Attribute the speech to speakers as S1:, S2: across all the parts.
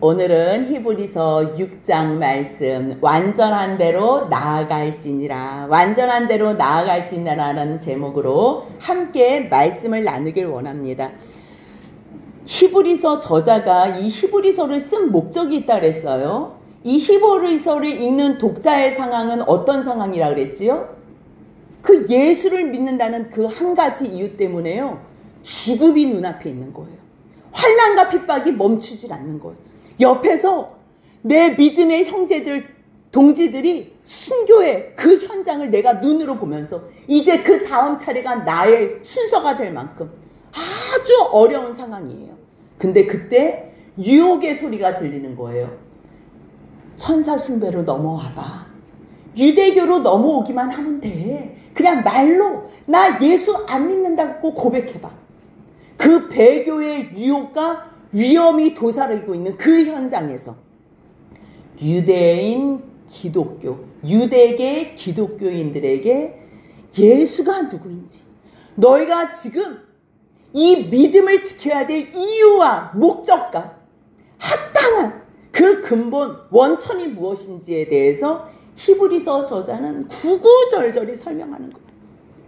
S1: 오늘은 히브리서 6장 말씀 완전한 대로 나아갈지니라, 완전한 대로 나아갈지니라는 제목으로 함께 말씀을 나누길 원합니다. 히브리서 저자가 이 히브리서를 쓴 목적이 있다 그랬어요. 이 히브리서를 읽는 독자의 상황은 어떤 상황이라 그랬지요? 그 예수를 믿는다는 그 한 가지 이유 때문에요, 죽음이 눈앞에 있는 거예요. 환난과 핍박이 멈추질 않는 거예요. 옆에서 내 믿음의 형제들, 동지들이 순교의 그 현장을 내가 눈으로 보면서 이제 그 다음 차례가 나의 순서가 될 만큼 아주 어려운 상황이에요. 근데 그때 유혹의 소리가 들리는 거예요. 천사 숭배로 넘어와봐. 유대교로 넘어오기만 하면 돼. 그냥 말로 나 예수 안 믿는다고 고백해봐. 그 배교의 유혹과 위험이 도사리고 있는 그 현장에서 유대인 기독교, 유대계 기독교인들에게 예수가 누구인지, 너희가 지금 이 믿음을 지켜야 될 이유와 목적과 합당한 그 근본 원천이 무엇인지에 대해서 히브리서 저자는 구구절절히 설명하는 거예요.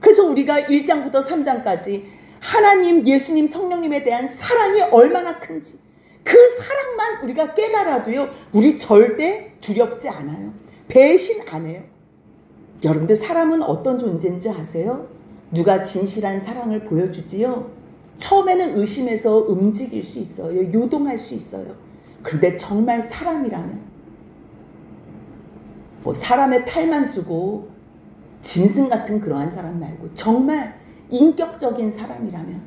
S1: 그래서 우리가 1장부터 3장까지 하나님, 예수님, 성령님에 대한 사랑이 얼마나 큰지 그 사랑만 우리가 깨달아도요, 우리 절대 두렵지 않아요. 배신 안 해요. 여러분들, 사람은 어떤 존재인 줄 아세요? 누가 진실한 사랑을 보여주지요? 처음에는 의심해서 움직일 수 있어요. 요동할 수 있어요. 그런데 정말 사람이라면, 뭐 사람의 탈만 쓰고 짐승 같은 그러한 사람 말고 정말 인격적인 사람이라면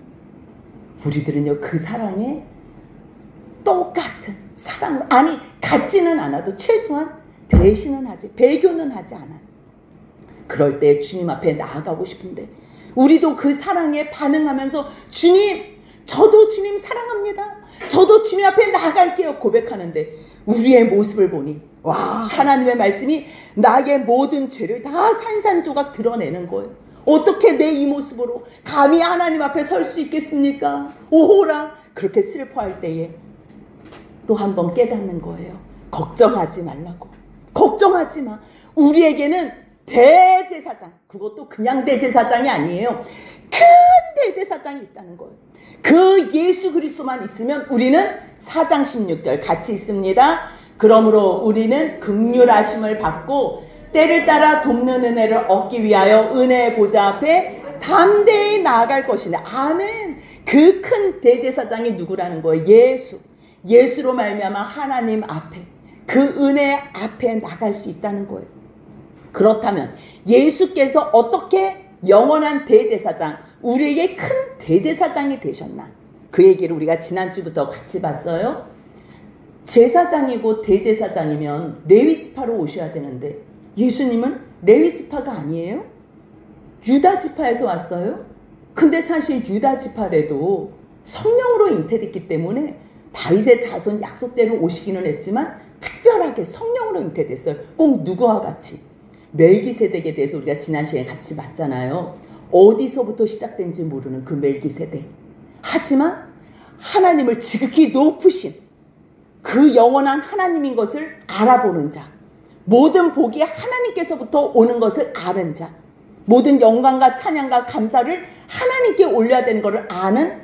S1: 우리들은요, 그 사랑에 똑같은 사랑을, 아니 같지는 않아도 최소한 배신은 하지, 배교는 하지 않아요. 그럴 때 주님 앞에 나아가고 싶은데 우리도 그 사랑에 반응하면서 주님, 저도 주님 사랑합니다, 저도 주님 앞에 나아갈게요 고백하는데 우리의 모습을 보니 와, 하나님의 말씀이 나의 모든 죄를 다 산산조각 드러내는 거예요. 어떻게 내 이 모습으로 감히 하나님 앞에 설 수 있겠습니까? 오호라. 그렇게 슬퍼할 때에 또 한 번 깨닫는 거예요. 걱정하지 말라고. 걱정하지 마. 우리에게는 대제사장, 그것도 그냥 대제사장이 아니에요. 큰 대제사장이 있다는 거예요. 그 예수 그리스도만 있으면 우리는 4장 16절 같이 있습니다. 그러므로 우리는 긍휼하심을 받고 때를 따라 돕는 은혜를 얻기 위하여 은혜의 보좌 앞에 담대히 나아갈 것이네. 아멘. 그 큰 대제사장이 누구라는 거예요? 예수. 예수로 말미암아 하나님 앞에, 그 은혜 앞에 나갈 수 있다는 거예요. 그렇다면 예수께서 어떻게 영원한 대제사장, 우리에게 큰 대제사장이 되셨나? 그 얘기를 우리가 지난주부터 같이 봤어요. 제사장이고 대제사장이면 레위 지파로 오셔야 되는데 예수님은 레위 지파가 아니에요? 유다 지파에서 왔어요? 근데 사실 유다 지파래도 성령으로 잉태됐기 때문에 다윗의 자손 약속대로 오시기는 했지만 특별하게 성령으로 잉태됐어요. 꼭 누구와 같이? 멜기세덱에 대해서 우리가 지난 시간에 같이 봤잖아요. 어디서부터 시작된지 모르는 그 멜기세덱. 하지만 하나님을 지극히 높으신 그 영원한 하나님인 것을 알아보는 자, 모든 복이 하나님께서부터 오는 것을 아는 자, 모든 영광과 찬양과 감사를 하나님께 올려야 되는 것을 아는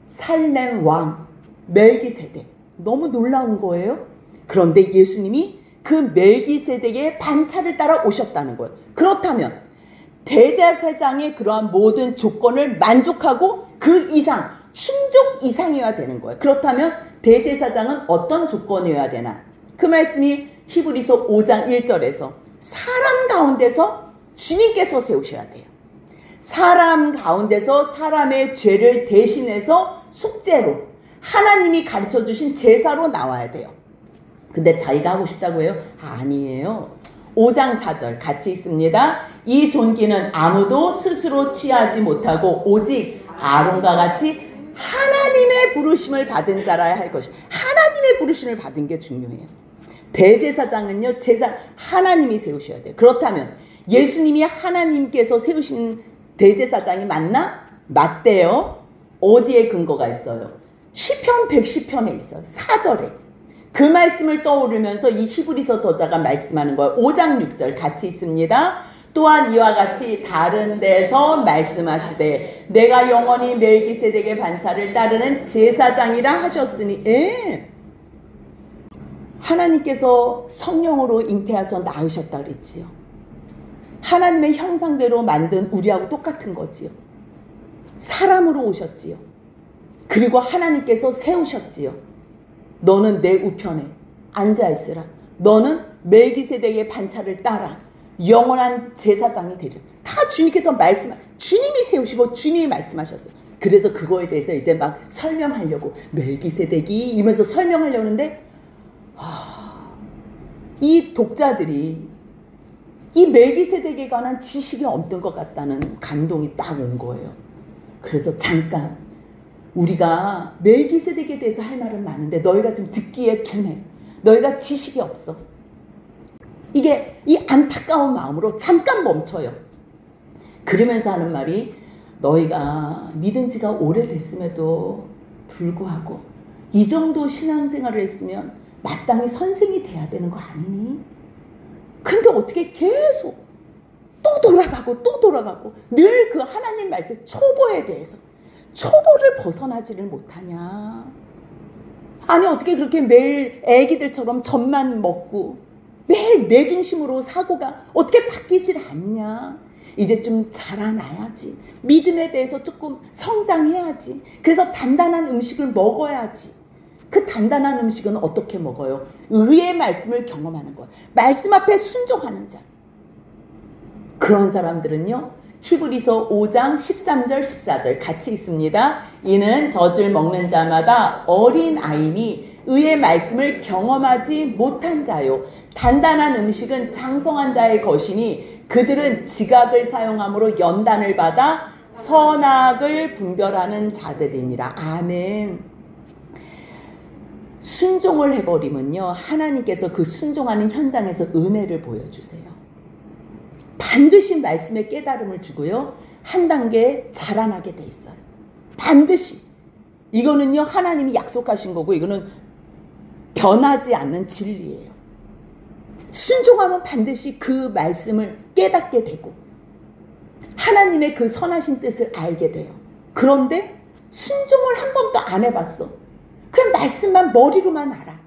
S1: 살렘 왕 멜기세덱. 너무 놀라운 거예요. 그런데 예수님이 그 멜기세덱의 반차를 따라 오셨다는 거예요. 그렇다면 대제사장의 그러한 모든 조건을 만족하고 그 이상, 충족 이상이어야 되는 거예요. 그렇다면 대제사장은 어떤 조건이어야 되나? 그 말씀이 히브리서 5장 1절에서 사람 가운데서 주님께서 세우셔야 돼요. 사람 가운데서 사람의 죄를 대신해서 속죄로 하나님이 가르쳐 주신 제사로 나와야 돼요. 근데 자기가 하고 싶다고 해요? 아니에요. 5장 4절 같이 있습니다. 이 존귀는 아무도 스스로 취하지 못하고 오직 아론과 같이 하나님의 부르심을 받은 자라야 할 것이. 하나님의 부르심을 받은 게 중요해요. 대제사장은요, 제사 하나님이 세우셔야 돼요. 그렇다면 예수님이 하나님께서 세우신 대제사장이 맞나? 맞대요. 어디에 근거가 있어요? 시편 110편에 있어요. 4절에. 그 말씀을 떠오르면서 이 히브리서 저자가 말씀하는 거예요. 5장 6절 같이 있습니다. 또한 이와 같이 다른 데서 말씀하시되 내가 영원히 멜기세덱의 반차를 따르는 제사장이라 하셨으니 하나님께서 성령으로 잉태하셔서 낳으셨다 그랬지요. 하나님의 형상대로 만든 우리하고 똑같은 거지요. 사람으로 오셨지요. 그리고 하나님께서 세우셨지요. 너는 내 우편에 앉아있으라. 너는 멜기세덱의 반차를 따라 영원한 제사장이 되리라. 다 주님께서 주님이 세우시고 주님이 말씀하셨어요. 그래서 그거에 대해서 이제 막 설명하려고 멜기세덱이 이러면서 설명하려는데 이 독자들이 이 멜기세덱에 관한 지식이 없는 것 같다는 감동이 딱 온 거예요. 그래서 잠깐 우리가 멜기세덱에 대해서 할 말은 많은데 너희가 지금 듣기에 둔해. 너희가 지식이 없어. 이게 이 안타까운 마음으로 잠깐 멈춰요. 그러면서 하는 말이 너희가 믿은 지가 오래됐음에도 불구하고 이 정도 신앙생활을 했으면 마땅히 선생이 돼야 되는 거 아니니? 근데 어떻게 계속 또 돌아가고 늘 그 하나님 말씀 초보에 대해서 초보를 벗어나지를 못하냐? 아니 어떻게 그렇게 매일 애기들처럼 젖만 먹고 매일 내 중심으로 사고가 어떻게 바뀌질 않냐? 이제 좀 자라나야지. 믿음에 대해서 조금 성장해야지. 그래서 단단한 음식을 먹어야지. 그 단단한 음식은 어떻게 먹어요? 의의 말씀을 경험하는 것. 말씀 앞에 순종하는 자. 그런 사람들은요. 히브리서 5장 13절 14절 같이 있습니다. 이는 젖을 먹는 자마다 어린 아이니 의의 말씀을 경험하지 못한 자요. 단단한 음식은 장성한 자의 것이니 그들은 지각을 사용함으로 연단을 받아 선악을 분별하는 자들이니라. 아멘. 순종을 해버리면요. 하나님께서 그 순종하는 현장에서 은혜를 보여주세요. 반드시 말씀에 깨달음을 주고요. 한 단계 자라나게 돼 있어요. 반드시. 이거는요. 하나님이 약속하신 거고 이거는 변하지 않는 진리예요. 순종하면 반드시 그 말씀을 깨닫게 되고 하나님의 그 선하신 뜻을 알게 돼요. 그런데 순종을 한 번도 안 해봤어. 그냥 말씀만 머리로만 알아.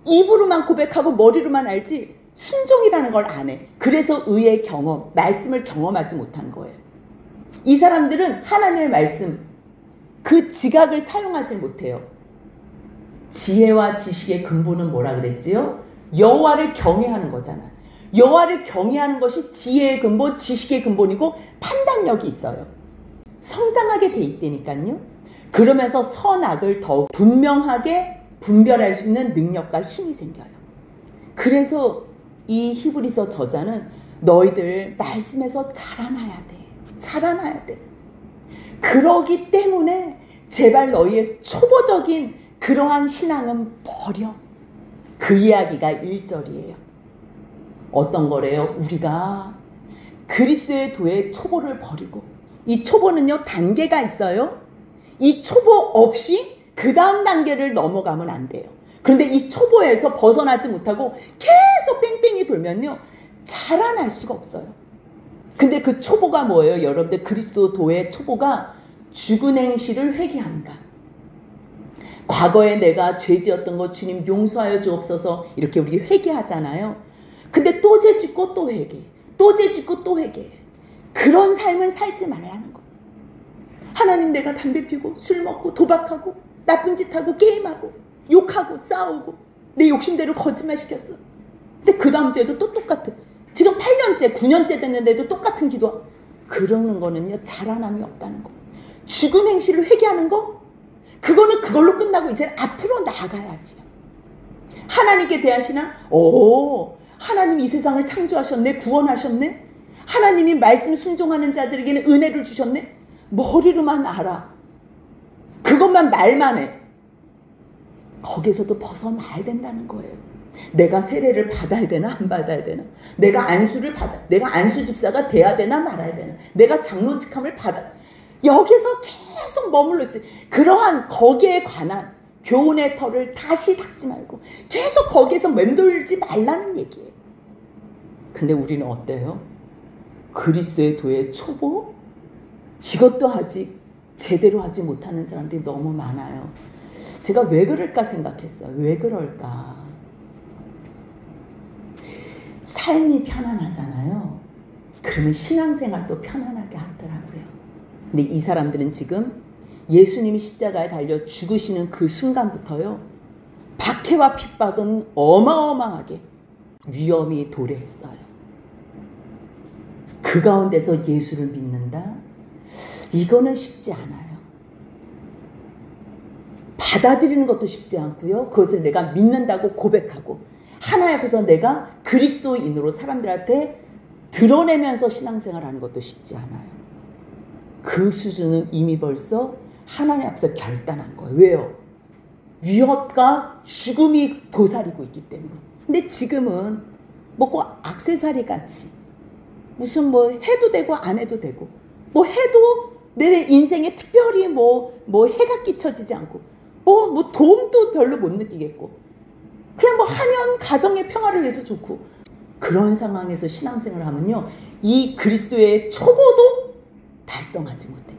S1: 입으로만 고백하고 머리로만 알지 순종이라는 걸 안 해. 그래서 의의 경험, 말씀을 경험하지 못한 거예요. 이 사람들은 하나님의 말씀, 그 지각을 사용하지 못해요. 지혜와 지식의 근본은 뭐라 그랬지요? 여호와를 경외하는 거잖아. 여호와를 경외하는 것이 지혜의 근본, 지식의 근본이고 판단력이 있어요. 성장하게 돼 있다니까요. 그러면서 선악을 더 분명하게 분별할 수 있는 능력과 힘이 생겨요. 그래서 이 히브리서 저자는 너희들 말씀에서 자라나야 돼. 자라나야 돼. 그러기 때문에 제발 너희의 초보적인 그러한 신앙은 버려. 그 이야기가 1절이에요. 어떤 거래요? 우리가 그리스도의 도의 초보를 버리고 이 초보는요 단계가 있어요. 이 초보 없이 그 다음 단계를 넘어가면 안 돼요. 그런데 이 초보에서 벗어나지 못하고 계속 뺑뺑이 돌면요 자라날 수가 없어요. 근데 그 초보가 뭐예요? 여러분들 그리스도 도의 초보가 죽은 행실을 회개합니다. 과거에 내가 죄 지었던 거 주님 용서하여 주옵소서 이렇게 우리 회개하잖아요. 근데 또 죄 짓고 또 회개, 또 죄 짓고 또 회개. 그런 삶은 살지 말라는 거예요. 하나님 내가 담배 피고 술 먹고 도박하고 나쁜 짓 하고 게임하고 욕하고 싸우고 내 욕심대로 거짓말 시켰어. 근데 그 다음 주에도 또 똑같은 지금 8년째 9년째 됐는데도 똑같은 기도. 그러는 거는요 자라남이 없다는 거. 죽은 행실을 회개하는 거 그거는 그걸로 끝나고 이제 앞으로 나아가야지. 하나님께 대한 신앙 하나님 이 세상을 창조하셨네. 구원하셨네. 하나님이 말씀 순종하는 자들에게는 은혜를 주셨네. 머리로만 알아. 그것만 말만 해. 거기에서도 벗어나야 된다는 거예요. 내가 세례를 받아야 되나 안 받아야 되나. 내가 안수 집사가 돼야 되나 말아야 되나. 내가 장로직함을 받아. 여기서 계속 머물렀지. 그러한 거기에 관한 교훈의 털을 다시 닦지 말고 계속 거기에서 맴돌지 말라는 얘기예요. 근데 우리는 어때요? 그리스도의 도의 초보? 이것도 아직 제대로 하지 못하는 사람들이 너무 많아요. 제가 왜 그럴까 생각했어요. 왜 그럴까? 삶이 편안하잖아요. 그러면 신앙생활도 편안하게 하더라고요. 근데 이 사람들은 지금 예수님이 십자가에 달려 죽으시는 그 순간부터요, 박해와 핍박은 어마어마하게 위험이 도래했어요. 그 가운데서 예수를 믿는다? 이거는 쉽지 않아요. 받아들이는 것도 쉽지 않고요. 그것을 내가 믿는다고 고백하고 하나님 앞에서 내가 그리스도인으로 사람들한테 드러내면서 신앙생활하는 것도 쉽지 않아요. 그 수준은 이미 벌써 하나님 앞에서 결단한 거예요. 왜요? 위협과 죽음이 도사리고 있기 때문에. 근데 지금은 뭐 액세서리 같이 무슨 뭐 해도 되고 안 해도 되고 뭐 해도 내 인생에 특별히 뭐 해가 끼쳐지지 않고 뭐 도움도 별로 못 느끼겠고 그냥 뭐 하면 가정의 평화를 위해서 좋고, 그런 상황에서 신앙생활을 하면요, 이 그리스도의 초보도 달성하지 못해.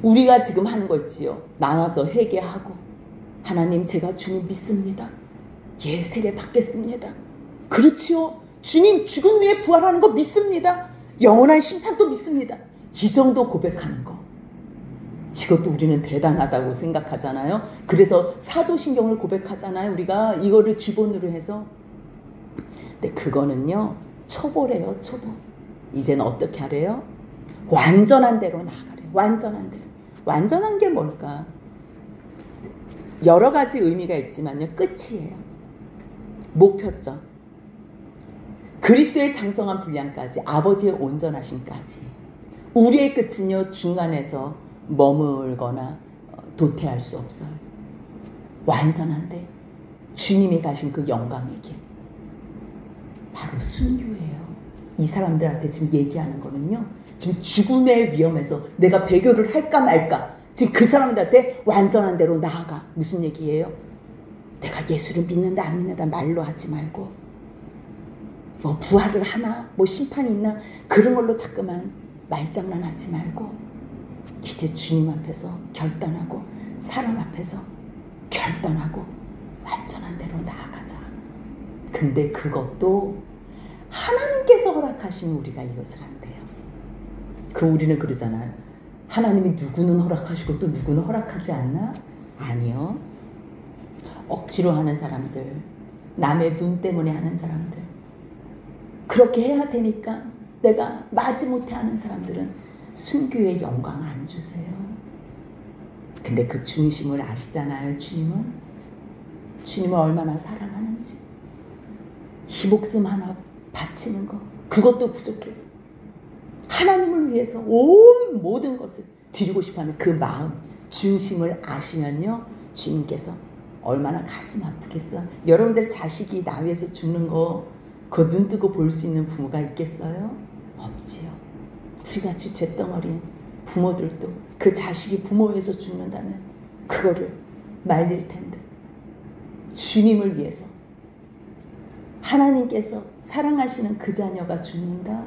S1: 우리가 지금 하는 거 있지요. 나와서 회개하고 하나님 제가 주님 믿습니다. 예, 세례 받겠습니다. 그렇지요. 주님 죽은 후에 부활하는 거 믿습니다. 영원한 심판도 믿습니다. 이 정도 고백하는 거, 이것도 우리는 대단하다고 생각하잖아요. 그래서 사도신경을 고백하잖아요. 우리가 이거를 기본으로 해서. 근데 그거는요, 초보래요. 초보. 이제는 어떻게 하래요? 완전한 대로 나아가래요. 완전한 대로. 완전한 게 뭘까? 여러 가지 의미가 있지만요, 끝이에요. 목표점. 그리스도의 장성한 분량까지, 아버지의 온전하심까지. 우리의 끝은요, 중간에서 머물거나 도태할 수 없어요. 완전한데 주님이 가신 그 영광의 길, 바로 순교예요. 이 사람들한테 지금 얘기하는 거는요, 지금 죽음의 위험에서 내가 배교를 할까 말까, 지금 그 사람들한테 완전한 대로 나아가. 무슨 얘기예요? 내가 예수를 믿는다 안 믿는다 말로 하지 말고, 뭐 부활을 하나 뭐 심판이 있나 그런 걸로 자꾸만 말장난하지 말고, 이제 주님 앞에서 결단하고 사람 앞에서 결단하고 완전한 대로 나아가자. 근데 그것도 하나님께서 허락하시면 우리가 이것을 한대요. 우리는 그러잖아요. 하나님이 누구는 허락하시고 또 누구는 허락하지 않나? 아니요. 억지로 하는 사람들, 남의 눈 때문에 하는 사람들, 그렇게 해야 되니까 내가 마지못해 하는 사람들은 순교의 영광 안 주세요. 근데 그 중심을 아시잖아요. 주님을 얼마나 사랑하는지. 이 목숨 하나 바치는 거, 그것도 부족해서 하나님을 위해서 온 모든 것을 드리고 싶어하는 그 마음, 중심을 아시면요, 주님께서 얼마나 가슴 아프겠어요. 여러분들 자식이 나 위해서 죽는 거 그거 눈 뜨고 볼 수 있는 부모가 있겠어요? 없지요. 우리같이 잿덩어리인 부모들도 그 자식이 부모 위해서 죽는다면 그거를 말릴 텐데, 주님을 위해서 하나님께서 사랑하시는 그 자녀가 죽는다?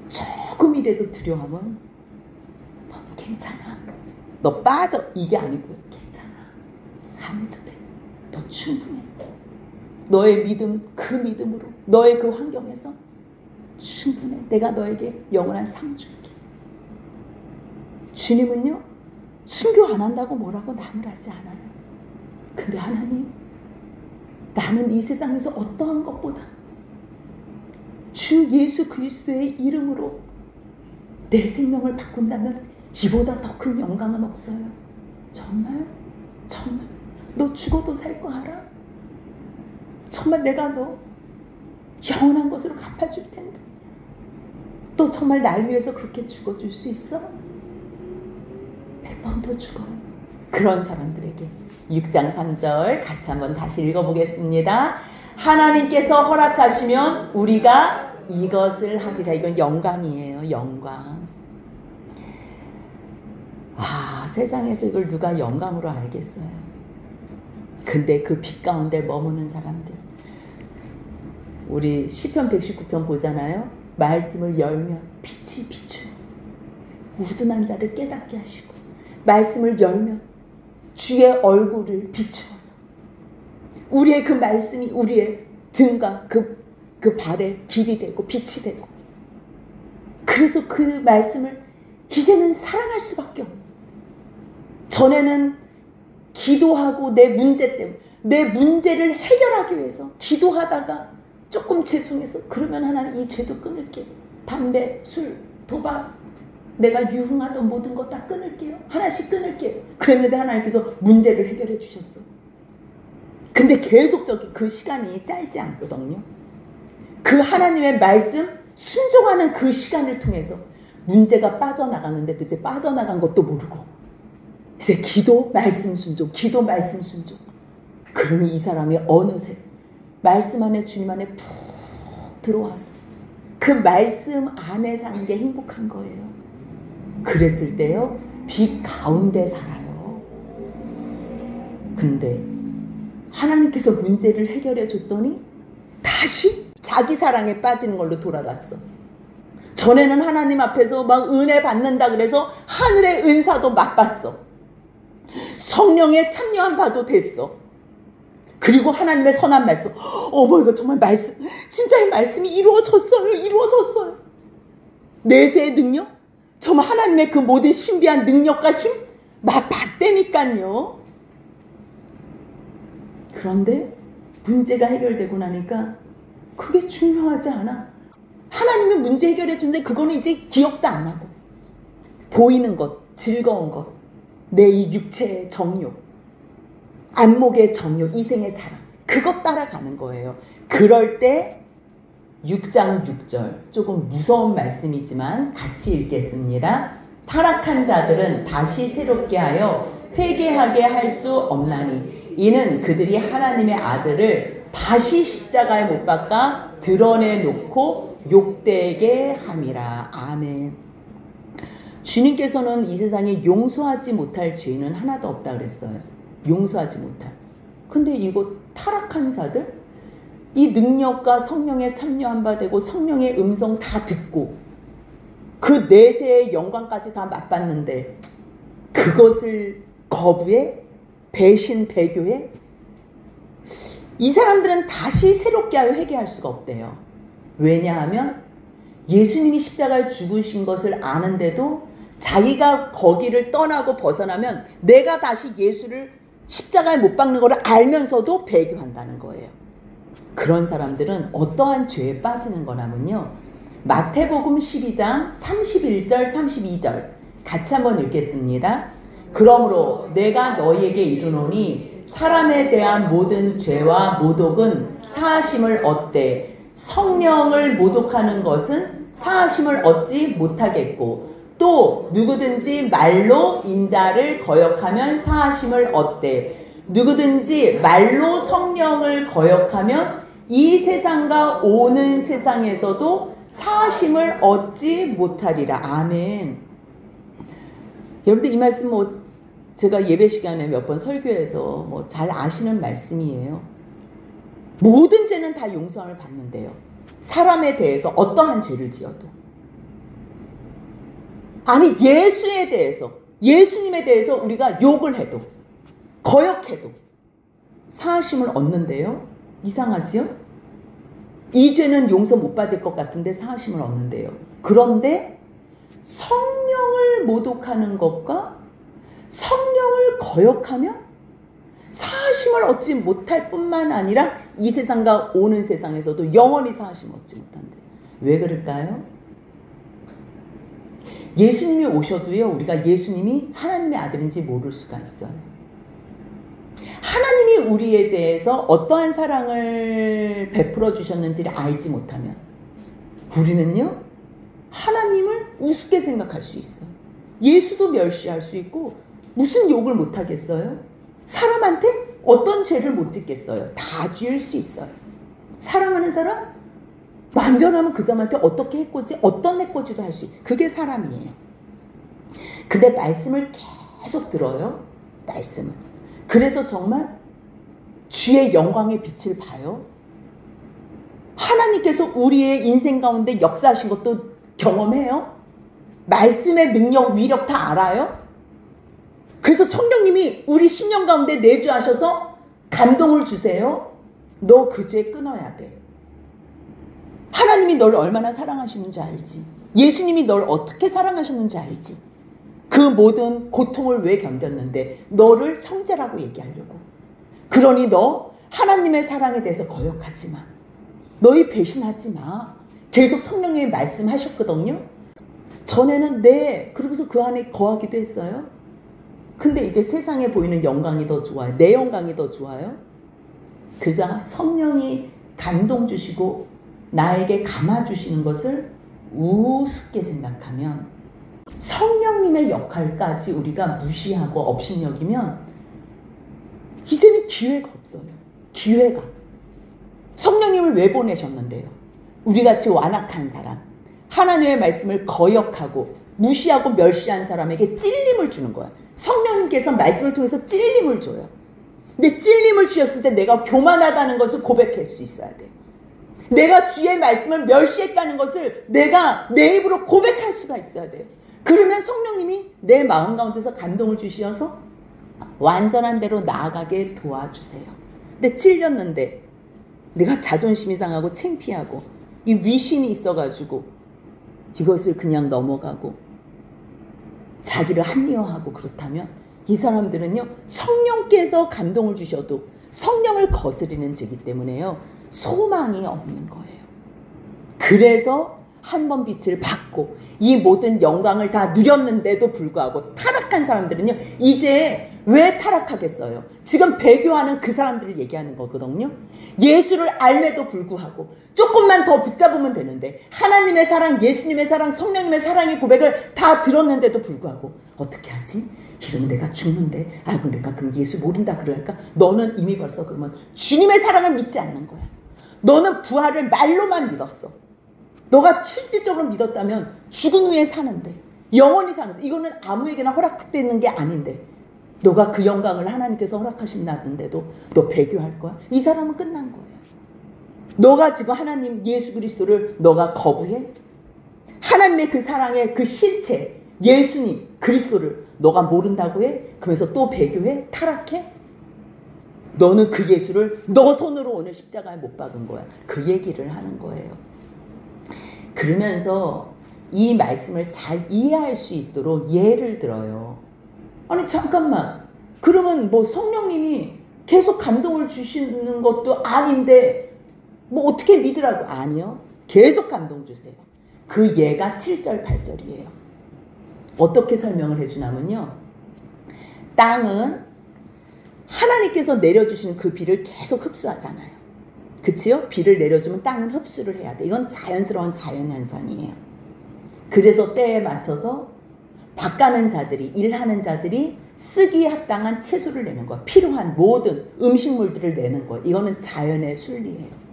S1: 조금이라도 두려움은 너 괜찮아, 너 빠져, 이게 아니고요. 괜찮아, 안 해도 돼, 너 충분해. 너의 믿음, 그 믿음으로 너의 그 환경에서 충분해. 내가 너에게 영원한 상 줄게. 주님은요, 순교 안 한다고 뭐라고 나무라지 않아요. 근데 하나님, 나는 이 세상에서 어떠한 것보다 주 예수 그리스도의 이름으로 내 생명을 바꾼다면 이보다 더 큰 영광은 없어요. 정말? 정말 너 죽어도 살 거 알아? 정말 내가 너 영원한 것으로 갚아줄 텐데 너 정말 날 위해서 그렇게 죽어줄 수 있어? 100번 더 죽어요. 그런 사람들에게 6장 3절 같이 한번 다시 읽어보겠습니다. 하나님께서 허락하시면 우리가 이것을 하리라. 이건 영광이에요. 영광. 세상에서 이걸 누가 영광으로 알겠어요. 근데 그 빛 가운데 머무는 사람들, 우리 시편 119편 보잖아요. 말씀을 열면 빛이 비추는, 우둔한 자를 깨닫게 하시고, 말씀을 열면 주의 얼굴을 비추어서 우리의 그 말씀이 우리의 등과 그 발에 길이 되고 빛이 되고, 그래서 그 말씀을 이제는 사랑할 수밖에 없는, 전에는 기도하고 내 문제 때문에 내 문제를 해결하기 위해서 기도하다가 조금 죄송해서 그러면 하나님 이 죄도 끊을게요. 담배, 술, 도박, 내가 유흥하던 모든 것 다 끊을게요. 하나씩 끊을게요. 그랬는데 하나님께서 문제를 해결해 주셨어. 근데 계속적인 그 시간이 짧지 않거든요. 그 하나님의 말씀 순종하는 그 시간을 통해서 문제가 빠져나가는데도 이제 빠져나간 것도 모르고 이제 기도, 말씀 순종, 기도, 말씀 순종. 그러니 이 사람이 어느새 말씀 안에, 주님 안에 푹 들어와서 그 말씀 안에 사는 게 행복한 거예요. 그랬을 때요, 빛 가운데 살아요. 근데 하나님께서 문제를 해결해 줬더니 다시 자기 사랑에 빠지는 걸로 돌아갔어. 전에는 하나님 앞에서 막 은혜 받는다 그래서 하늘의 은사도 맛봤어. 성령에 참여한 바도 됐어. 그리고 하나님의 선한 말씀, 어머 이거 정말 말씀, 진짜 이 말씀이 이루어졌어요. 이루어졌어요. 내세의 능력, 정말 하나님의 그 모든 신비한 능력과 힘 맛봤다니까요. 그런데 문제가 해결되고 나니까 그게 중요하지 않아. 하나님이 문제 해결해 준데 그거는 이제 기억도 안 나고, 보이는 것, 즐거운 것, 내 이 육체의 정욕, 안목의 정욕, 이생의 자랑, 그것 따라가는 거예요. 그럴 때 6장 6절, 조금 무서운 말씀이지만 같이 읽겠습니다. 타락한 자들은 다시 새롭게 하여 회개하게 할 수 없나니 이는 그들이 하나님의 아들을 다시 십자가에 못 박아 드러내놓고 욕되게 함이라. 아멘. 주님께서는 이 세상에 용서하지 못할 죄는 하나도 없다 그랬어요. 용서하지 못할. 근데 이거 타락한 자들, 이 능력과 성령에 참여한 바 되고 성령의 음성 다 듣고 그 내세의 영광까지 다 맛봤는데 그것을 거부해? 배신, 배교해? 이 사람들은 다시 새롭게 하여 회개할 수가 없대요. 왜냐하면 예수님이 십자가에 죽으신 것을 아는데도 자기가 거기를 떠나고 벗어나면 내가 다시 예수를 십자가에 못 박는 것을 알면서도 배교한다는 거예요. 그런 사람들은 어떠한 죄에 빠지는 거냐면요, 마태복음 12장 31절 32절 같이 한번 읽겠습니다. 그러므로 내가 너희에게 이르노니 사람에 대한 모든 죄와 모독은 사하심을 얻되 성령을 모독하는 것은 사하심을 얻지 못하겠고 또 누구든지 말로 인자를 거역하면 사하심을 얻되 누구든지 말로 성령을 거역하면 이 세상과 오는 세상에서도 사하심을 얻지 못하리라. 아멘. 여러분들 이 말씀 제가 예배 시간에 몇 번 설교해서 잘 아시는 말씀이에요. 모든 죄는 다 용서함을 받는데요. 사람에 대해서 어떠한 죄를 지어도, 아니 예수에 대해서, 예수님에 대해서 우리가 욕을 해도 거역해도 사하심을 얻는데요. 이상하지요? 이 죄는 용서 못 받을 것 같은데 사하심을 얻는데요. 그런데 성령을 모독하는 것과 성령을 거역하면 사하심을 얻지 못할 뿐만 아니라 이 세상과 오는 세상에서도 영원히 사하심을 얻지 못한대. 왜 그럴까요? 예수님이 오셔도요, 우리가 예수님이 하나님의 아들인지 모를 수가 있어요. 하나님이 우리에 대해서 어떠한 사랑을 베풀어 주셨는지를 알지 못하면 우리는요, 하나님을 우습게 생각할 수 있어요. 예수도 멸시할 수 있고 무슨 욕을 못 하겠어요? 사람한테 어떤 죄를 못 짓겠어요? 다 지을 수 있어요. 사랑하는 사람 마음 변하면 그 사람한테 어떻게 해코지, 어떤 해코지도 할 수 있어요. 그게 사람이에요. 근데 말씀을 계속 들어요. 말씀을. 그래서 정말 주의 영광의 빛을 봐요. 하나님께서 우리의 인생 가운데 역사하신 것도 경험해요. 말씀의 능력, 위력 다 알아요. 그래서 성령님이 우리 심령 가운데 내주하셔서 감동을 주세요. 너 그 죄 끊어야 돼. 하나님이 널 얼마나 사랑하시는지 알지. 예수님이 널 어떻게 사랑하셨는지 알지. 그 모든 고통을 왜 견뎠는데 너를 형제라고 얘기하려고. 그러니 너 하나님의 사랑에 대해서 거역하지 마. 너희 배신하지 마. 계속 성령님이 말씀하셨거든요. 전에는 네, 그러고서 그 안에 거하기도 했어요. 근데 이제 세상에 보이는 영광이 더 좋아요. 내 영광이 더 좋아요. 그래서 성령이 감동 주시고 나에게 감아주시는 것을 우습게 생각하면, 성령님의 역할까지 우리가 무시하고 업신여기면 이제는 기회가 없어요. 기회가. 성령님을 왜 보내셨는데요? 우리같이 완악한 사람, 하나님의 말씀을 거역하고 무시하고 멸시한 사람에게 찔림을 주는 거야. 성령님께서 말씀을 통해서 찔림을 줘요. 근데 찔림을 주셨을 때 내가 교만하다는 것을 고백할 수 있어야 돼. 내가 주의 말씀을 멸시했다는 것을 내가 내 입으로 고백할 수가 있어야 돼요. 그러면 성령님이 내 마음 가운데서 감동을 주셔서 완전한 대로 나아가게 도와주세요. 근데 찔렸는데 내가 자존심이 상하고 창피하고 이 위신이 있어가지고 이것을 그냥 넘어가고 자기를 합리화하고 그렇다면 이 사람들은요, 성령께서 감동을 주셔도 성령을 거스리는 죄이기 때문에요, 소망이 없는 거예요. 그래서 한 번 빛을 받고 이 모든 영광을 다 누렸는데도 불구하고 타락한 사람들은요, 이제 왜 타락하겠어요? 지금 배교하는 그 사람들을 얘기하는 거거든요. 예수를 알매도 불구하고 조금만 더 붙잡으면 되는데, 하나님의 사랑, 예수님의 사랑, 성령님의 사랑의 고백을 다 들었는데도 불구하고 어떻게 하지? 이러면 내가 죽는데, 아이고 내가 그럼 예수 모른다 그럴까? 너는 이미 벌써 그러면 주님의 사랑을 믿지 않는 거야. 너는 부활을 말로만 믿었어. 너가 실질적으로 믿었다면 죽은 후에 사는데, 영원히 사는데, 이거는 아무에게나 허락되는 게 아닌데 너가 그 영광을 하나님께서 허락하신다는데도 너 배교할 거야? 이 사람은 끝난 거예요. 너가 지금 하나님 예수 그리스도를 너가 거부해? 하나님의 그 사랑의 그 실체 예수님 그리스도를 너가 모른다고 해? 그러면서 또 배교해? 타락해? 너는 그 예수를 너 손으로 오늘 십자가에 못 박은 거야. 그 얘기를 하는 거예요. 그러면서 이 말씀을 잘 이해할 수 있도록 예를 들어요. 아니 잠깐만, 그러면 뭐 성령님이 계속 감동을 주시는 것도 아닌데 뭐 어떻게 믿으라고? 아니요, 계속 감동 주세요. 그 예가 7절 8절이에요. 어떻게 설명을 해주냐면요, 땅은 하나님께서 내려주시는 그 비를 계속 흡수하잖아요. 그치요? 비를 내려주면 땅은 흡수를 해야 돼. 이건 자연스러운 자연현상이에요. 그래서 때에 맞춰서 밭가는 자들이, 일하는 자들이 쓰기에 합당한 채소를 내는 거예요. 필요한 모든 음식물들을 내는 거예요. 이거는 자연의 순리예요.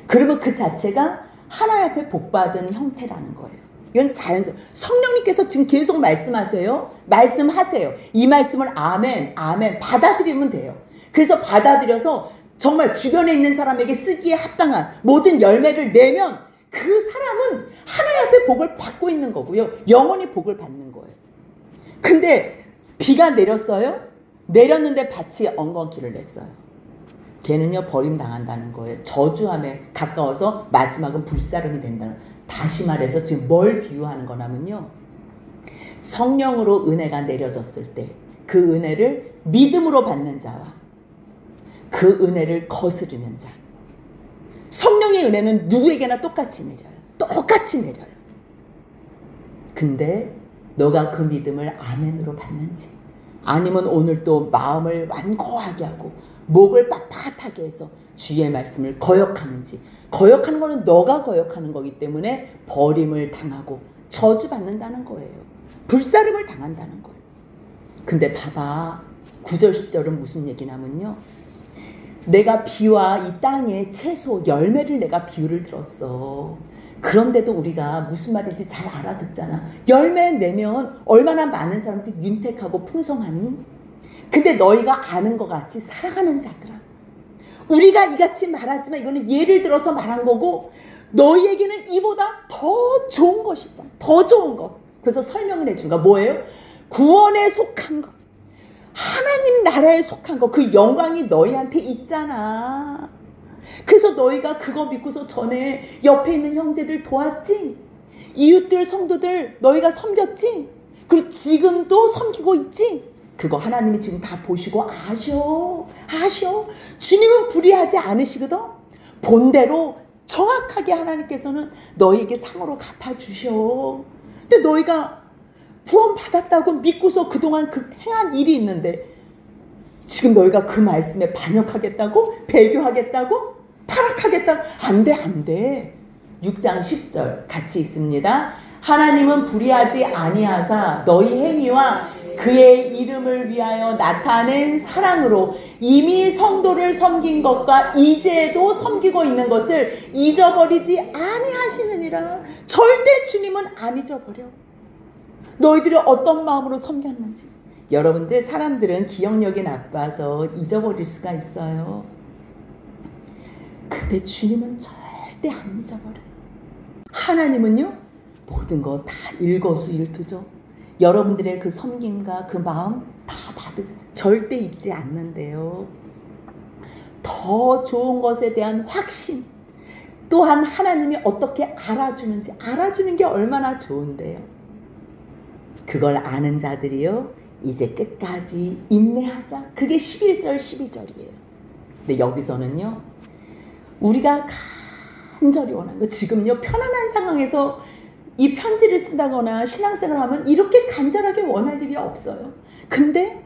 S1: 그러면 그 자체가 하나님 앞에 복받은 형태라는 거예요. 이건 자연스러워. 성령님께서 지금 계속 말씀하세요. 말씀하세요. 이 말씀을 아멘, 아멘 받아들이면 돼요. 그래서 받아들여서 정말 주변에 있는 사람에게 쓰기에 합당한 모든 열매를 내면 그 사람은 하나님 앞에 복을 받고 있는 거고요. 영원히 복을 받는 거예요. 근데 비가 내렸어요. 내렸는데 밭이 엉겅퀴를 냈어요. 걔는요 버림당한다는 거예요. 저주함에 가까워서 마지막은 불사름이 된다는. 다시 말해서 지금 뭘 비유하는 거냐면요, 성령으로 은혜가 내려졌을 때 그 은혜를 믿음으로 받는 자와 그 은혜를 거스르는 자. 성령의 은혜는 누구에게나 똑같이 내려요. 똑같이 내려요. 근데 너가 그 믿음을 아멘으로 받는지, 아니면 오늘 또 마음을 완고하게 하고 목을 빳빳하게 해서 주의 말씀을 거역하는지. 거역하는 거는 너가 거역하는 거기 때문에 버림을 당하고 저주받는다는 거예요. 불사름을 당한다는 거예요. 근데 봐봐, 9절 10절은 무슨 얘기냐면요, 내가 비와 이 땅의 채소 열매를 내가 비유를 들었어. 그런데도 우리가 무슨 말인지 잘 알아듣잖아. 열매 내면 얼마나 많은 사람들이 윤택하고 풍성하니? 근데 너희가 아는 것 같이 살아가는 자들아. 우리가 이같이 말하지만 이거는 예를 들어서 말한 거고 너희에게는 이보다 더 좋은 것이 있잖아. 더 좋은 것. 그래서 설명을 해준 거 뭐예요? 구원에 속한 것. 하나님 나라에 속한 것. 그 영광이 너희한테 있잖아. 그래서 너희가 그거 믿고서 전에 옆에 있는 형제들 도왔지? 이웃들 성도들 너희가 섬겼지? 그리고 지금도 섬기고 있지? 그거 하나님이 지금 다 보시고 아셔. 주님은 불의하지 않으시거든? 본대로 정확하게 하나님께서는 너희에게 상으로 갚아주셔. 근데 너희가 구원 받았다고 믿고서 그동안 그 행한 일이 있는데 지금 너희가 그 말씀에 반역하겠다고? 배교하겠다고? 타락하겠다고? 안 돼. 6장 10절 같이 있습니다. 하나님은 불의하지 아니하사 너희 행위와 그의 이름을 위하여 나타낸 사랑으로 이미 성도를 섬긴 것과 이제도 섬기고 있는 것을 잊어버리지 아니하시느니라. 절대 주님은 안 잊어버려. 너희들이 어떤 마음으로 섬겼는지. 여러분들 사람들은 기억력이 나빠서 잊어버릴 수가 있어요. 근데 주님은 절대 안 잊어버려요. 하나님은요 모든 거 다 일거수일투죠. 여러분들의 그 섬김과 그 마음 다 받으세요. 절대 잊지 않는데요. 더 좋은 것에 대한 확신, 또한 하나님이 어떻게 알아주는지 알아주는 게 얼마나 좋은데요. 그걸 아는 자들이요 이제 끝까지 인내하자. 그게 11절 12절이에요. 근데 여기서는요 우리가 간절히 원하는 거, 지금요 편안한 상황에서 이 편지를 쓴다거나 신앙생활을 하면 이렇게 간절하게 원할 일이 없어요. 근데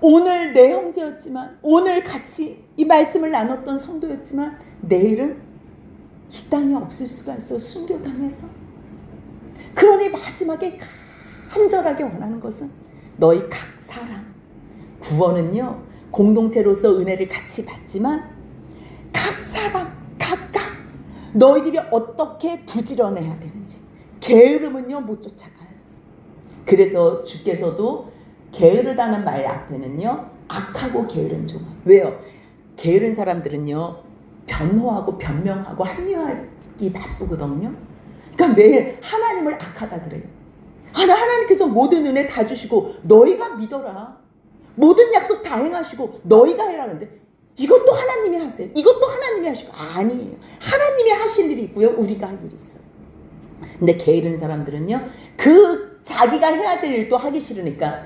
S1: 오늘 내 형제였지만, 오늘 같이 이 말씀을 나눴던 성도였지만 내일은 이 땅에 없을 수가 있어. 순교당해서. 그러니 마지막에 간절하게 원하는 것은 너희 각 사람, 구원은요 공동체로서 은혜를 같이 받지만 각 사람 각각 너희들이 어떻게 부지런해야 되는지. 게으름은요 못 쫓아가요. 그래서 주께서도 게으르다는 말 앞에는요 악하고 게으른 종아. 왜요? 게으른 사람들은요 변호하고 변명하고 합리화하기 바쁘거든요. 그러니까 매일 하나님을 악하다 그래요. 하나님께서 모든 은혜 다 주시고 너희가 믿어라. 모든 약속 다 행하시고 너희가 해라. 그런데 이것도 하나님이 하세요. 이것도 하나님이 하시고. 아니에요. 하나님이 하실 일이 있고요. 우리가 할 일이 있어요. 근데 게으른 사람들은요. 그 자기가 해야 될 일도 하기 싫으니까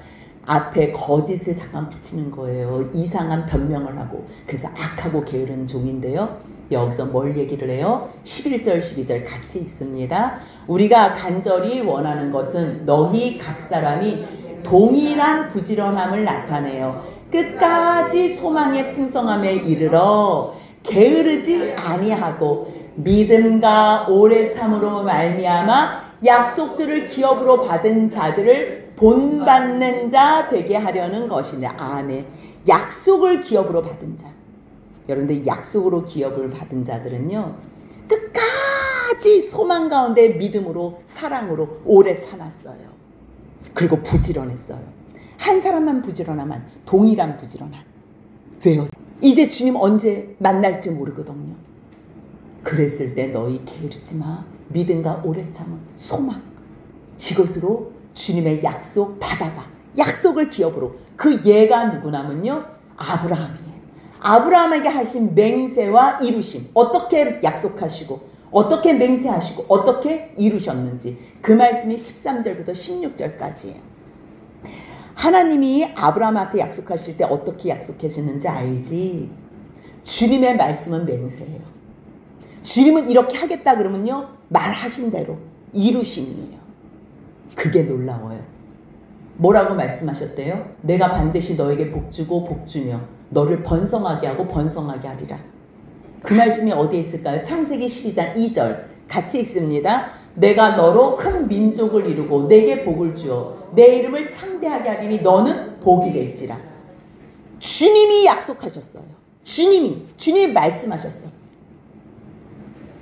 S1: 앞에 거짓을 잠깐 붙이는 거예요. 이상한 변명을 하고. 그래서 악하고 게으른 종인데요. 여기서 뭘 얘기를 해요? 11절 12절 같이 있습니다. 우리가 간절히 원하는 것은 너희 각 사람이 동일한 부지런함을 나타내요. 끝까지 소망의 풍성함에 이르러 게으르지 아니하고 믿음과 오래 참으로 말미암아 약속들을 기업으로 받은 자들을 본받는 자 되게 하려는 것이냐. 아멘. 약속을 기업으로 받은 자. 여러분들 약속으로 기업을 받은 자들은요 끝까지 소망 가운데 믿음으로 사랑으로 오래 참았어요. 그리고 부지런했어요. 한 사람만 부지런하면 동일한 부지런함. 왜요? 이제 주님 언제 만날지 모르거든요. 그랬을 때 너희 게으르지 마. 믿음과 오래 참은 소망, 이것으로 주님의 약속 받아봐. 약속을 기업으로. 그 예가 누구냐면요 아브라함이에요. 아브라함에게 하신 맹세와 이루심, 어떻게 약속하시고 어떻게 맹세하시고 어떻게 이루셨는지 그 말씀이 13절부터 16절까지예요. 하나님이 아브라함한테 약속하실 때 어떻게 약속하시는지 알지? 주님의 말씀은 맹세예요. 주님은 이렇게 하겠다 그러면요 말하신 대로 이루심이에요. 그게 놀라워요. 뭐라고 말씀하셨대요? 내가 반드시 너에게 복주고 복주며 너를 번성하게 하고 번성하게 하리라. 그 말씀이 어디에 있을까요? 창세기 12장 2절 같이 있습니다. 내가 너로 큰 민족을 이루고 내게 복을 주어 내 이름을 창대하게 하리니 너는 복이 될지라. 주님이 약속하셨어요. 주님이 말씀하셨어요.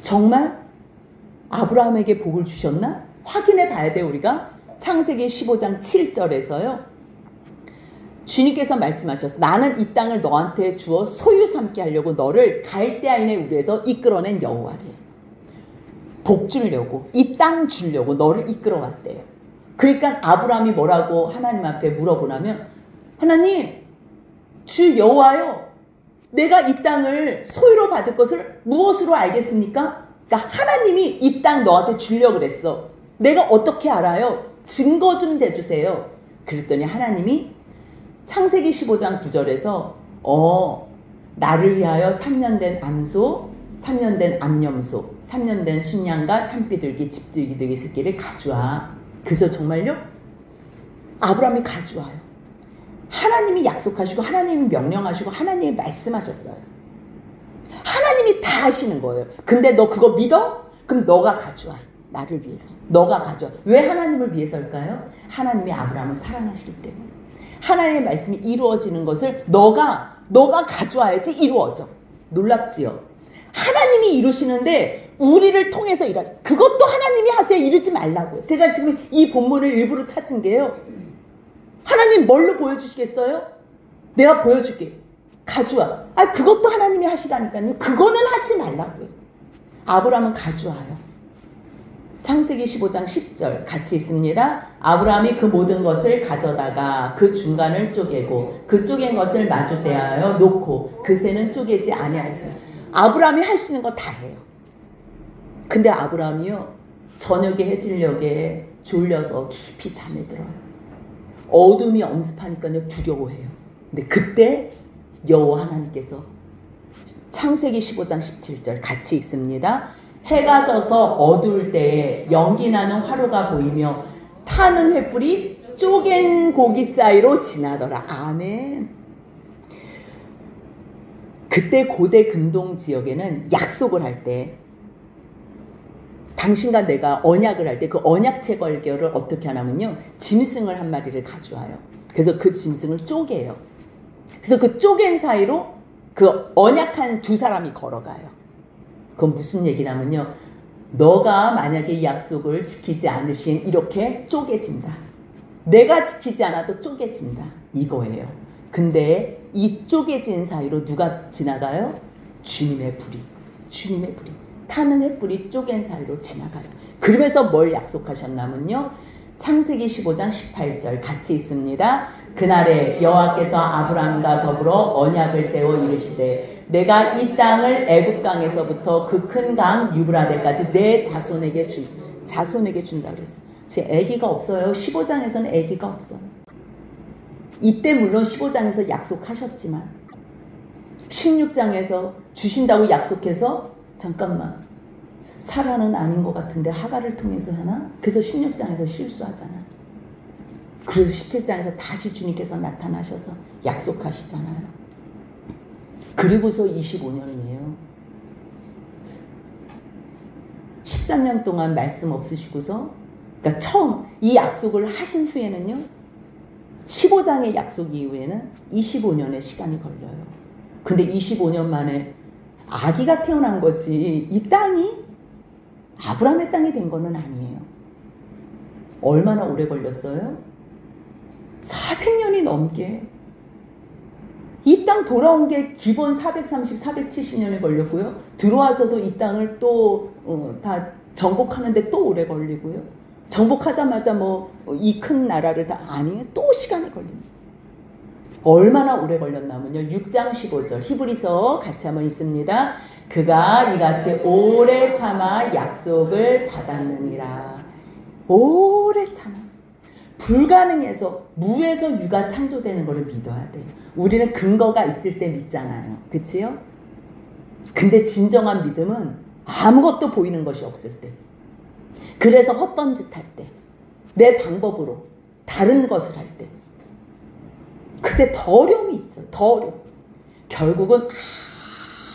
S1: 정말 아브라함에게 복을 주셨나? 확인해 봐야 돼요. 우리가 창세기 15장 7절에서요. 주님께서 말씀하셨어. 나는 이 땅을 너한테 주어 소유 삼게 하려고 너를 갈대아인의 우리에서 이끌어낸 여호와래. 복 주려고, 이 땅 주려고 너를 이끌어왔대요. 그러니까 아브라함이 뭐라고 하나님 앞에 물어보냐면, 하나님, 주 여호와요, 내가 이 땅을 소유로 받을 것을 무엇으로 알겠습니까? 그러니까 하나님이 이 땅 너한테 주려고 그랬어. 내가 어떻게 알아요? 증거 좀 대주세요. 그랬더니 하나님이 창세기 15장 9절에서 나를 위하여 3년 된 암소, 3년 된 암염소, 3년 된 순양과 산비둘기, 집들기 새끼를 가져와. 그래서 정말요? 아브라함이 가져와요. 하나님이 약속하시고 하나님이 명령하시고 하나님이 말씀하셨어요. 하나님이 다 하시는 거예요. 근데 너 그거 믿어? 그럼 너가 가져와. 나를 위해서. 너가 가져와. 왜 하나님을 위해서일까요? 하나님이 아브라함을 사랑하시기 때문에. 하나님의 말씀이 이루어지는 것을 너가 가져와야지 이루어져. 놀랍지요? 하나님이 이루시는데 우리를 통해서 일하죠. 그것도 하나님이 하세요. 이러지 말라고요. 제가 지금 이 본문을 일부러 찾은 게요. 하나님 뭘로 보여주시겠어요? 내가 보여줄게. 가져와. 그것도 하나님이 하시라니까요. 그거는 하지 말라고요. 아브라함은 가져와요. 창세기 15장 10절 같이 있습니다. 아브라함이 그 모든 것을 가져다가 그 중간을 쪼개고 그 쪼갠 것을 마주 대하여 놓고 그 새는 쪼개지 아니하였으며. 아브라함이 할 수 있는 거 다 해요. 근데 아브라함이요, 저녁에 해질녘에 졸려서 깊이 잠에 들어요. 어둠이 엄습하니까요 두려워해요. 근데 그때 여호와 하나님께서 창세기 15장 17절 같이 있습니다. 해가 져서 어두울 때에 연기 나는 화로가 보이며 타는 횃불이 쪼갠 고기 사이로 지나더라. 아멘. 그때 고대 근동 지역에는 약속을 할 때, 당신과 내가 언약을 할 때 그 언약 체결을 어떻게 하냐면요, 짐승을 한 마리를 가져와요. 그래서 그 짐승을 쪼개요. 그래서 그 쪼갠 사이로 그 언약한 두 사람이 걸어가요. 그건 무슨 얘기냐면요, 너가 만약에 이 약속을 지키지 않으신 이렇게 쪼개진다. 내가 지키지 않아도 쪼개진다. 이거예요. 근데 이 쪼개진 사이로 누가 지나가요? 주님의 불이 타는 횃불이 쪼갠 사이로 지나가요. 그러면서 뭘 약속하셨냐면요, 창세기 15장 18절 같이 있습니다. 그날에 여호와께서 아브라함과 더불어 언약을 세워 이르시되 내가 이 땅을 애굽 강에서부터 그 큰 강 유브라데까지 내 자손에게 준다 그랬어요. 제 아기가 없어요. 15장에서는 아기가 없어요. 이때 물론 15장에서 약속하셨지만 16장에서 주신다고 약속해서 잠깐만, 사라는 아닌 것 같은데 하갈을 통해서 하나? 그래서 16장에서 실수하잖아. 그래서 17장에서 다시 주님께서 나타나셔서 약속하시잖아요. 그리고서 25년이에요. 13년 동안 말씀 없으시고서, 그러니까 처음 이 약속을 하신 후에는요, 15장의 약속 이후에는 25년의 시간이 걸려요. 근데 25년 만에 아기가 태어난 거지, 이 땅이 아브라함의 땅이 된 거는 아니에요. 얼마나 오래 걸렸어요? 400년이 넘게. 이 땅 돌아온 게 기본 430, 470년이 걸렸고요. 들어와서도 이 땅을 또 다 정복하는데 또 오래 걸리고요. 정복하자마자 이 큰 나라를 다, 아니에요. 또 시간이 걸립니다. 얼마나 오래 걸렸냐면요, 6장 15절 히브리서 같이 한번 있습니다. 그가 이같이 오래 참아 약속을 받았느니라. 오래 참았어. 불가능해서, 무에서 유가 창조되는 것을 믿어야 돼요. 우리는 근거가 있을 때 믿잖아요. 그치요? 근데 진정한 믿음은 아무것도 보이는 것이 없을 때, 그래서 헛된 짓 할 때, 내 방법으로 다른 것을 할 때, 그때 더 어려움이 있어요. 더 어려움. 결국은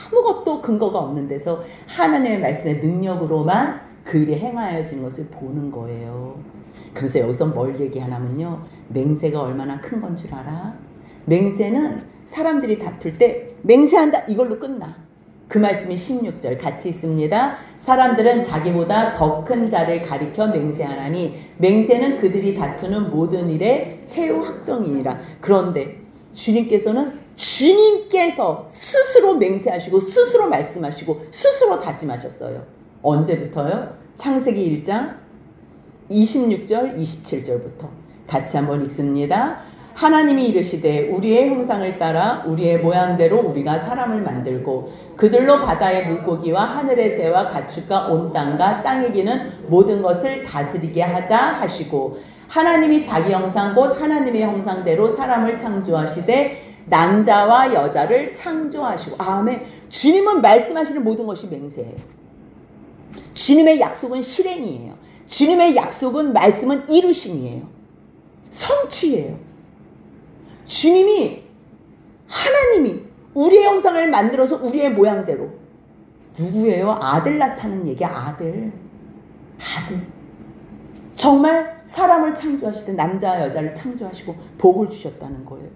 S1: 아무것도 근거가 없는 데서 하나님의 말씀의 능력으로만 그 일이 행하여진 것을 보는 거예요. 그래서 여기서 뭘 얘기하냐면요, 맹세가 얼마나 큰 건 줄 알아? 맹세는 사람들이 다툴 때 맹세한다 이걸로 끝나. 그 말씀이 16절 같이 있습니다. 사람들은 자기보다 더 큰 자를 가리켜 맹세하나니 맹세는 그들이 다투는 모든 일의 최후 확정이니라. 그런데 주님께서 스스로 맹세하시고 스스로 말씀하시고 스스로 다짐하셨어요. 언제부터요? 창세기 1장 26절 27절부터 같이 한번 읽습니다. 하나님이 이르시되 우리의 형상을 따라 우리의 모양대로 우리가 사람을 만들고 그들로 바다의 물고기와 하늘의 새와 가축과 온 땅과 땅에 기는 모든 것을 다스리게 하자 하시고 하나님이 자기 형상 곧 하나님의 형상대로 사람을 창조하시되 남자와 여자를 창조하시고 아멘. 주님은 말씀하시는 모든 것이 맹세예요. 주님의 약속은 실행이에요. 주님의 약속은 말씀은 이루심이에요. 성취예요. 하나님이 우리의 형상을 만들어서 우리의 모양대로 누구예요? 아들 낳자는 얘기야. 아들. 정말 사람을 창조하시되 남자와 여자를 창조하시고 복을 주셨다는 거예요.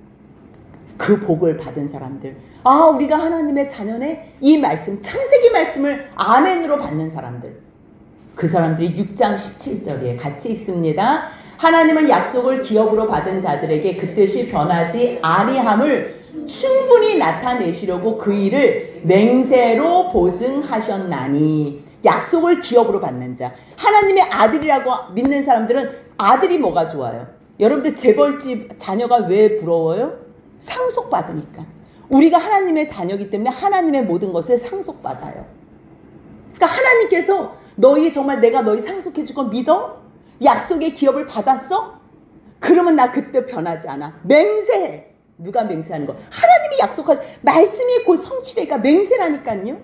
S1: 그 복을 받은 사람들, 우리가 하나님의 자녀네 이 말씀, 창세기 말씀을 아멘으로 받는 사람들, 그 사람들이 6장 17절에 같이 있습니다. 하나님은 약속을 기업으로 받은 자들에게 그 뜻이 변하지 아니함을 충분히 나타내시려고 그 일을 맹세로 보증하셨나니. 약속을 기업으로 받는 자, 하나님의 아들이라고 믿는 사람들은 아들이 뭐가 좋아요? 여러분들 재벌집 자녀가 왜 부러워요? 상속받으니까. 우리가 하나님의 자녀이기 때문에 하나님의 모든 것을 상속받아요. 그러니까 하나님께서 정말 내가 너희 상속해 줄 거 믿어? 약속의 기업을 받았어? 그러면 나 그때 변하지 않아. 맹세해. 누가 맹세하는 거? 하나님이 약속한 말씀이 곧 성취되니까 맹세라니까요.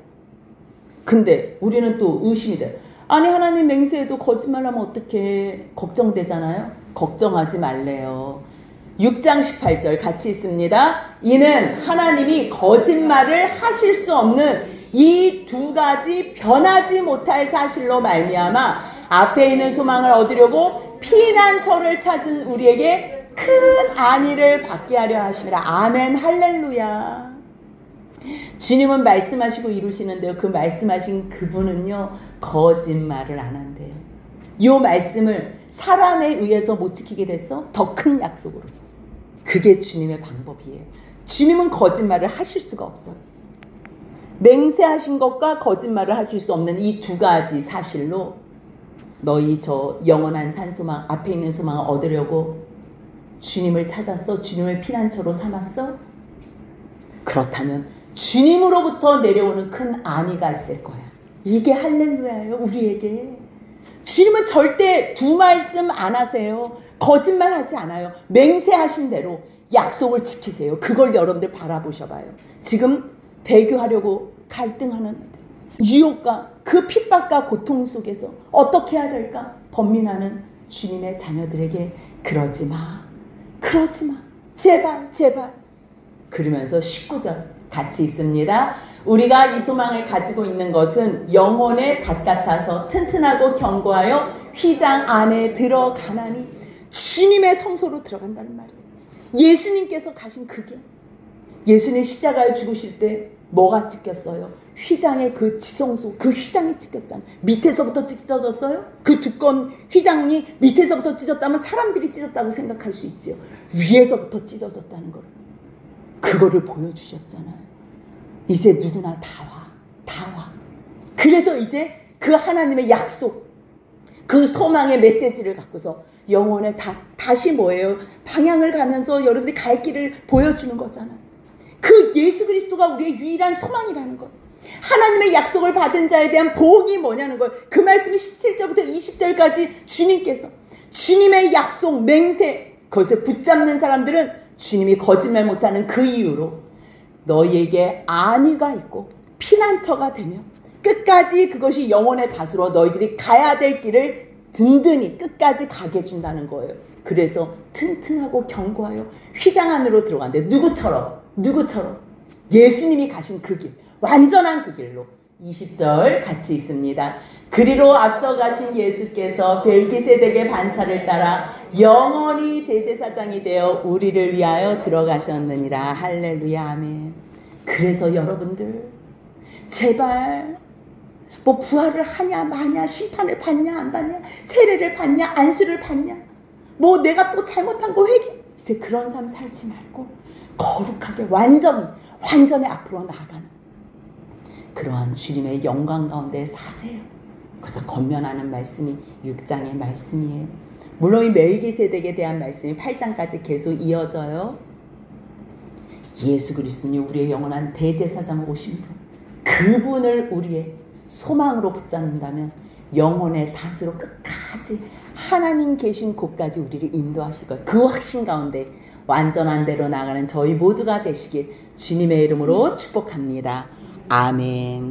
S1: 근데 우리는 또 의심이 돼요. 아니 하나님 맹세해도 거짓말하면 어떡해. 걱정되잖아요. 걱정하지 말래요. 6장 18절 같이 있습니다. 이는 하나님이 거짓말을 하실 수 없는 이 두 가지 변하지 못할 사실로 말미암아 앞에 있는 소망을 얻으려고 피난처를 찾은 우리에게 큰 안위를 받게 하려 하심이라. 아멘 할렐루야. 주님은 말씀하시고 이루시는데요. 그 말씀하신 그분은요 거짓말을 안 한대요. 이 말씀을 사람에 의해서 못 지키게 됐어? 더 큰 약속으로. 그게 주님의 방법이에요. 주님은 거짓말을 하실 수가 없어요. 맹세하신 것과 거짓말을 하실 수 없는 이 두 가지 사실로 너희 저 영원한 산소망, 앞에 있는 소망을 얻으려고 주님을 찾았어? 주님을 피난처로 삼았어? 그렇다면 주님으로부터 내려오는 큰 안위가 있을 거야. 이게 할렐루야예요. 우리에게. 주님은 절대 두 말씀 안 하세요. 거짓말하지 않아요. 맹세하신 대로 약속을 지키세요. 그걸 여러분들 바라보셔봐요. 지금 배교하려고 갈등하는 유혹과 그 핍박과 고통 속에서 어떻게 해야 될까 번민하는 주님의 자녀들에게 그러지 마. 제발. 그러면서 19절 같이 있습니다. 우리가 이 소망을 가지고 있는 것은 영혼의 닷 같아서 튼튼하고 견고하여 휘장 안에 들어가나니. 주님의 성소로 들어간다는 말이에요. 예수님께서 가신 그 길. 예수님 십자가에 죽으실 때 뭐가 찢겼어요? 휘장의 그 지성소, 그 휘장이 찢겼잖아요. 밑에서부터 찢어졌어요? 그 두꺼운 휘장이 밑에서부터 찢었다면 사람들이 찢었다고 생각할 수 있지요. 위에서부터 찢어졌다는 걸. 그거를 보여주셨잖아요. 이제 누구나 다 와. 그래서 이제 그 하나님의 약속, 그 소망의 메시지를 갖고서 영혼에 다시 뭐예요? 방향을 가면서 여러분들이 갈 길을 보여주는 거잖아요. 그 예수 그리스도가 우리의 유일한 소망이라는 것. 하나님의 약속을 받은 자에 대한 보응이 뭐냐는 걸. 그 말씀이 17절부터 20절까지 주님께서 주님의 약속, 맹세, 그것을 붙잡는 사람들은 주님이 거짓말 못하는 그 이유로 너희에게 안위가 있고 피난처가 되며 끝까지 그것이 영혼의 닷으로 너희들이 가야 될 길을 든든히 끝까지 가게 해준다는 거예요. 그래서 튼튼하고 견고하여 휘장 안으로 들어간대. 누구처럼 예수님이 가신 그 길, 완전한 그 길로. 20절 같이 있습니다. 그리로 앞서 가신 예수께서 멜기세덱의 반차를 따라 영원히 대제사장이 되어 우리를 위하여 들어가셨느니라. 할렐루야 아멘. 그래서 여러분들 제발 뭐 부활을 하냐 마냐, 심판을 받냐 안 받냐, 세례를 받냐 안수를 받냐, 뭐 내가 또 잘못한 거 회개, 이제 그런 삶 살지 말고 거룩하게 완전히 앞으로 나아가는 그러한 주님의 영광 가운데 사세요. 그래서 권면하는 말씀이 6장의 말씀이에요. 물론 이 멜기세덱에 대한 말씀이 8장까지 계속 이어져요. 예수 그리스도는 우리의 영원한 대제사장 오신 분, 그분을 우리의 소망으로 붙잡는다면 영혼의 탓으로 끝까지 하나님 계신 곳까지 우리를 인도하실 거예요. 그 확신 가운데 완전한 대로 나가는 저희 모두가 되시길 주님의 이름으로 축복합니다. 아멘.